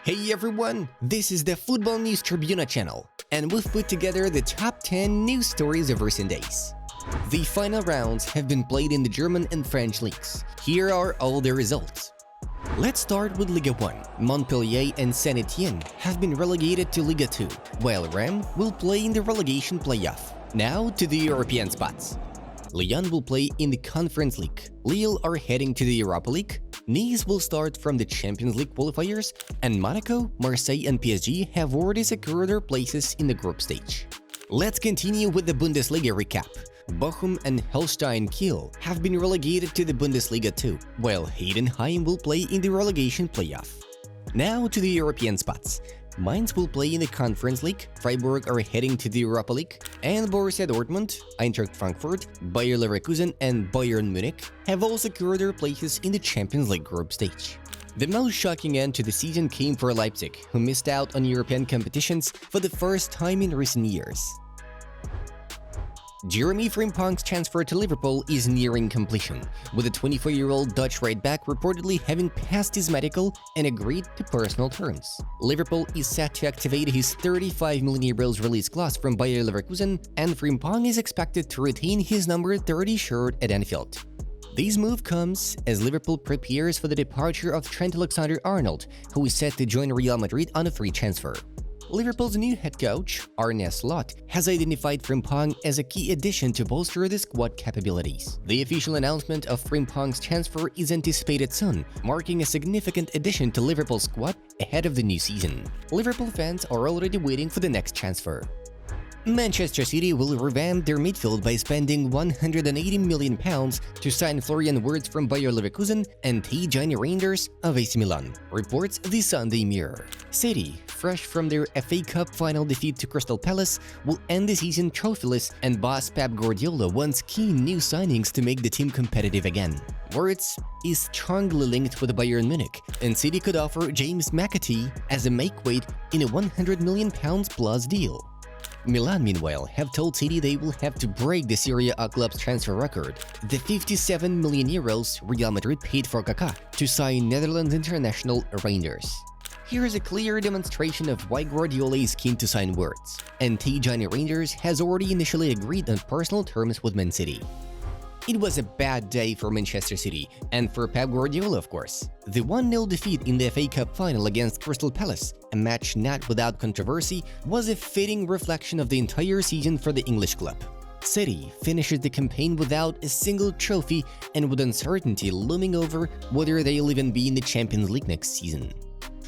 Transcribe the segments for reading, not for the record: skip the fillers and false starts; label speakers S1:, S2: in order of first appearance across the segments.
S1: Hey everyone, this is the Football News Tribuna channel, and we've put together the top 10 news stories of recent days. The final rounds have been played in the German and French leagues. Here are all the results. Let's start with Ligue 1. Montpellier and Saint-Etienne have been relegated to Ligue 2, while Rennes will play in the relegation playoff. Now to the European spots. Lyon will play in the Conference League. Lille are heading to the Europa League. Nice will start from the Champions League qualifiers, and Monaco, Marseille and PSG have already secured their places in the group stage. Let's continue with the Bundesliga recap. Bochum and Holstein Kiel have been relegated to the Bundesliga 2, while Heidenheim will play in the relegation playoff. Now to the European spots. Mainz will play in the Conference League, Freiburg are heading to the Europa League, and Borussia Dortmund, Eintracht Frankfurt, Bayer Leverkusen and Bayern Munich have all secured their places in the Champions League group stage. The most shocking end to the season came for Leipzig, who missed out on European competitions for the first time in recent years. Jeremy Frimpong's transfer to Liverpool is nearing completion, with the 24-year-old Dutch right-back reportedly having passed his medical and agreed to personal terms. Liverpool is set to activate his €35 million release clause from Bayer Leverkusen, and Frimpong is expected to retain his number 30 shirt at Anfield. This move comes as Liverpool prepares for the departure of Trent Alexander-Arnold, who is set to join Real Madrid on a free transfer. Liverpool's new head coach, Arne Slot, has identified Frimpong as a key addition to bolster the squad capabilities. The official announcement of Frimpong's transfer is anticipated soon, marking a significant addition to Liverpool's squad ahead of the new season. Liverpool fans are already waiting for the next transfer. Manchester City will revamp their midfield by spending £180 million to sign Florian Wirtz from Bayer Leverkusen and Thauvin Reinders of AC Milan, reports the Sunday Mirror. City, fresh from their FA Cup final defeat to Crystal Palace, will end the season trophyless, and boss Pep Guardiola wants key new signings to make the team competitive again. Wirtz is strongly linked with Bayern Munich, and City could offer James McAtee as a make-weight in a £100 million plus deal. Milan, meanwhile, have told City they will have to break the Serie A club's transfer record, the €57 million Real Madrid paid for Kaká, to sign Netherlands international Reinders. Here is a clear demonstration of why Guardiola is keen to sign Wirtz, and Thauvin Reinders has already initially agreed on personal terms with Man City. It was a bad day for Manchester City, and for Pep Guardiola, of course. The 1-0 defeat in the FA Cup final against Crystal Palace, a match not without controversy, was a fitting reflection of the entire season for the English club. City finishes the campaign without a single trophy and with uncertainty looming over whether they'll even be in the Champions League next season.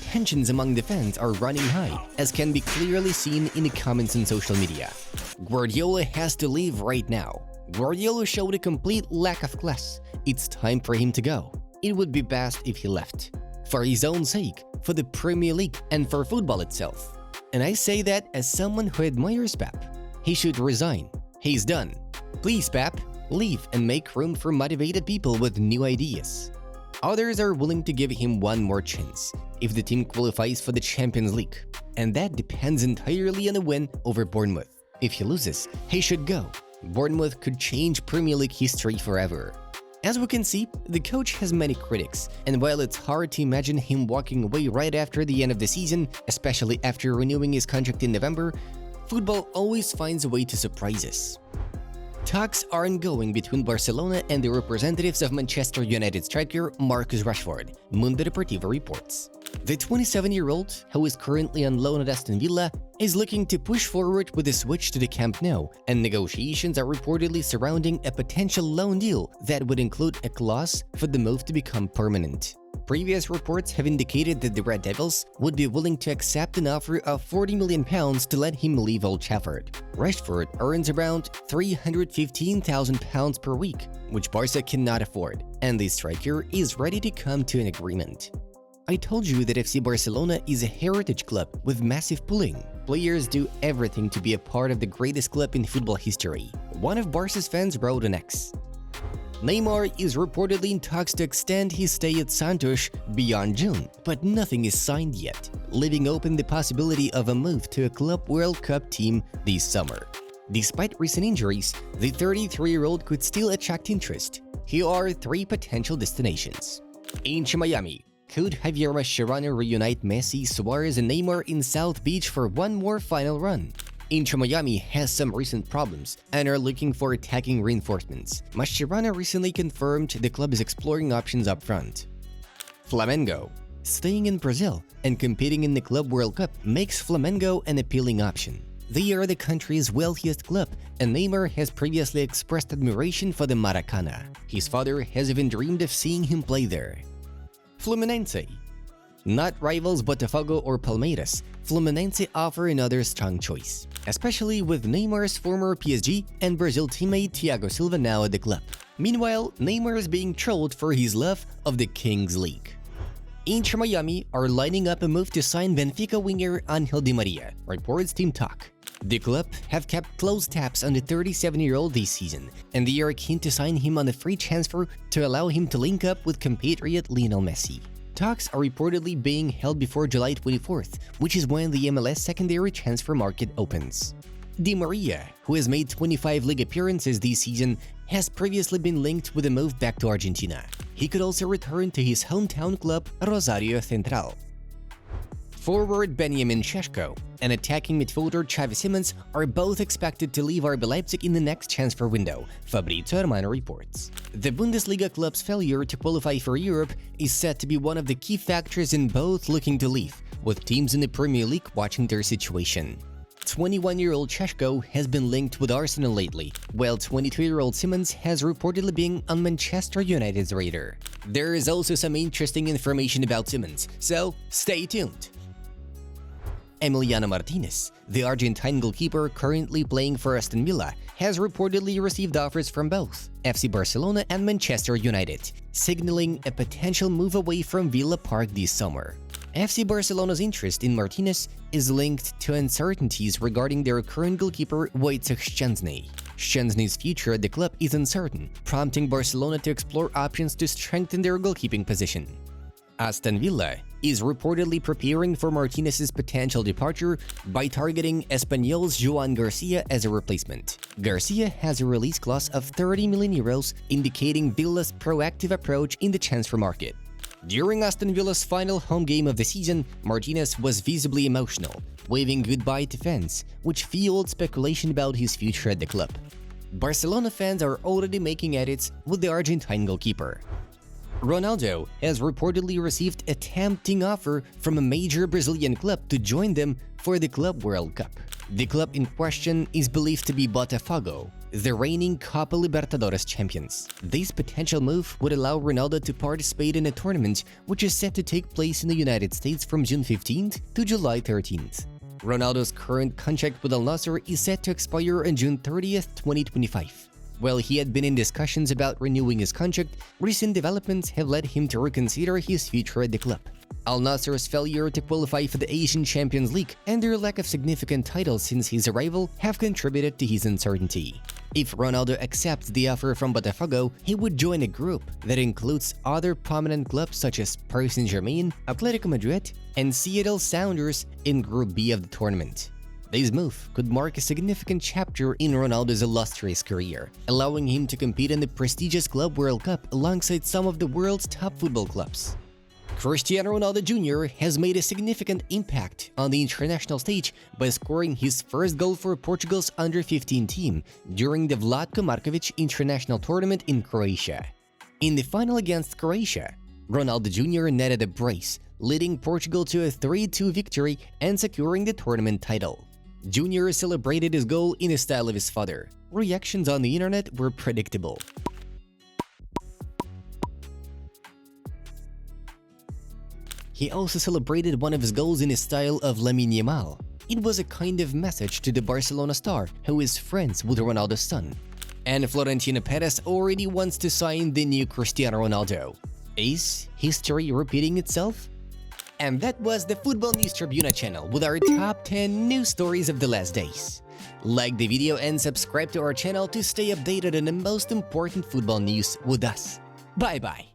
S1: Tensions among the fans are running high, as can be clearly seen in the comments on social media. Guardiola has to leave right now. Guardiola showed a complete lack of class. It's time for him to go. It would be best if he left. For his own sake, for the Premier League, and for football itself. And I say that as someone who admires Pep. He should resign. He's done. Please, Pep, leave and make room for motivated people with new ideas. Others are willing to give him one more chance if the team qualifies for the Champions League. And that depends entirely on a win over Bournemouth. If he loses, he should go. Bournemouth could change Premier League history forever. As we can see, the coach has many critics, and while it's hard to imagine him walking away right after the end of the season, especially after renewing his contract in November, football always finds a way to surprise us. Talks are ongoing between Barcelona and the representatives of Manchester United striker Marcus Rashford, Mundo Deportivo reports. The 27-year-old, who is currently on loan at Aston Villa, is looking to push forward with a switch to the Camp Nou, and negotiations are reportedly surrounding a potential loan deal that would include a clause for the move to become permanent. Previous reports have indicated that the Red Devils would be willing to accept an offer of £40 million to let him leave Old Trafford. Rashford earns around £315,000 per week, which Barca cannot afford, and the striker is ready to come to an agreement. I told you that FC Barcelona is a heritage club with massive pulling. Players do everything to be a part of the greatest club in football history. One of Barca's fans wrote on X. Neymar is reportedly in talks to extend his stay at Santos beyond June, but nothing is signed yet, leaving open the possibility of a move to a Club World Cup team this summer. Despite recent injuries, the 33-year-old could still attract interest. Here are 3 potential destinations. Inter Miami. Could Javier Mascherano reunite Messi, Suarez, and Neymar in South Beach for one more final run? Inter Miami has some recent problems and are looking for attacking reinforcements. Mascherano recently confirmed the club is exploring options up front. Flamengo. Staying in Brazil and competing in the Club World Cup makes Flamengo an appealing option. They are the country's wealthiest club, and Neymar has previously expressed admiration for the Maracana. His father has even dreamed of seeing him play there. Fluminense. Not rivals Botafogo or Palmeiras, Fluminense offer another strong choice, especially with Neymar's former PSG and Brazil teammate Thiago Silva now at the club. Meanwhile, Neymar is being trolled for his love of the Kings League. Inter Miami are lining up a move to sign Benfica winger Angel Di Maria, reports Team Talk. The club have kept close tabs on the 37-year-old this season, and they are keen to sign him on a free transfer to allow him to link up with compatriot Lionel Messi. Talks are reportedly being held before July 24th, which is when the MLS secondary transfer market opens. Di Maria, who has made 25 league appearances this season, has previously been linked with a move back to Argentina. He could also return to his hometown club, Rosario Central. Forward Benjamin Cheshko and attacking midfielder Cheshko Simmons are both expected to leave RB Leipzig in the next transfer window, Fabrizio Romano reports. The Bundesliga club's failure to qualify for Europe is said to be one of the key factors in both looking to leave, with teams in the Premier League watching their situation. 21-year-old Cheshko has been linked with Arsenal lately, while 22-year-old Simmons has reportedly been on Manchester United's radar. There is also some interesting information about Simmons, so stay tuned. Emlana Martinez, the Argentine goalkeeper currently playing for Aston Villa, has reportedly received offers from both FC Barcelona and Manchester United, signaling a potential move away from Villa Park this summer. FC Barcelona's interest in Martinez is linked to uncertainties regarding their current goalkeeper Wojciech Szczęsny. Szczęsny's future at the club is uncertain, prompting Barcelona to explore options to strengthen their goalkeeping position. Aston Villa is reportedly preparing for Martinez's potential departure by targeting Espanyol's Joan Garcia as a replacement. Garcia has a release clause of 30 million euros, indicating Villa's proactive approach in the transfer market. During Aston Villa's final home game of the season, Martinez was visibly emotional, waving goodbye to fans, which fueled speculation about his future at the club. Barcelona fans are already making edits with the Argentine goalkeeper. Ronaldo has reportedly received a tempting offer from a major Brazilian club to join them for the Club World Cup. The club in question is believed to be Botafogo, the reigning Copa Libertadores champions. This potential move would allow Ronaldo to participate in a tournament which is set to take place in the United States from June 15th to July 13th. Ronaldo's current contract with Al Nassr is set to expire on June 30th, 2025. While he had been in discussions about renewing his contract, recent developments have led him to reconsider his future at the club. Al Nassr's failure to qualify for the Asian Champions League and their lack of significant titles since his arrival have contributed to his uncertainty. If Ronaldo accepts the offer from Botafogo, he would join a group that includes other prominent clubs such as Paris Saint-Germain, Atletico Madrid, and Seattle Sounders in Group B of the tournament. This move could mark a significant chapter in Ronaldo's illustrious career, allowing him to compete in the prestigious Club World Cup alongside some of the world's top football clubs. Cristiano Ronaldo Jr. has made a significant impact on the international stage by scoring his first goal for Portugal's under-15 team during the Vlatko Markovic International Tournament in Croatia. In the final against Croatia, Ronaldo Jr. netted a brace, leading Portugal to a 3-2 victory and securing the tournament title. Jr. celebrated his goal in the style of his father. Reactions on the internet were predictable. He also celebrated one of his goals in the style of Lamine Yamal. It was a kind of message to the Barcelona star, who is friends with Ronaldo's son. And Florentino Pérez already wants to sign the new Cristiano Ronaldo. Is history repeating itself? And that was the Football News Tribuna channel with our top 10 news stories of the last days. Like the video and subscribe to our channel to stay updated on the most important football news with us. Bye bye!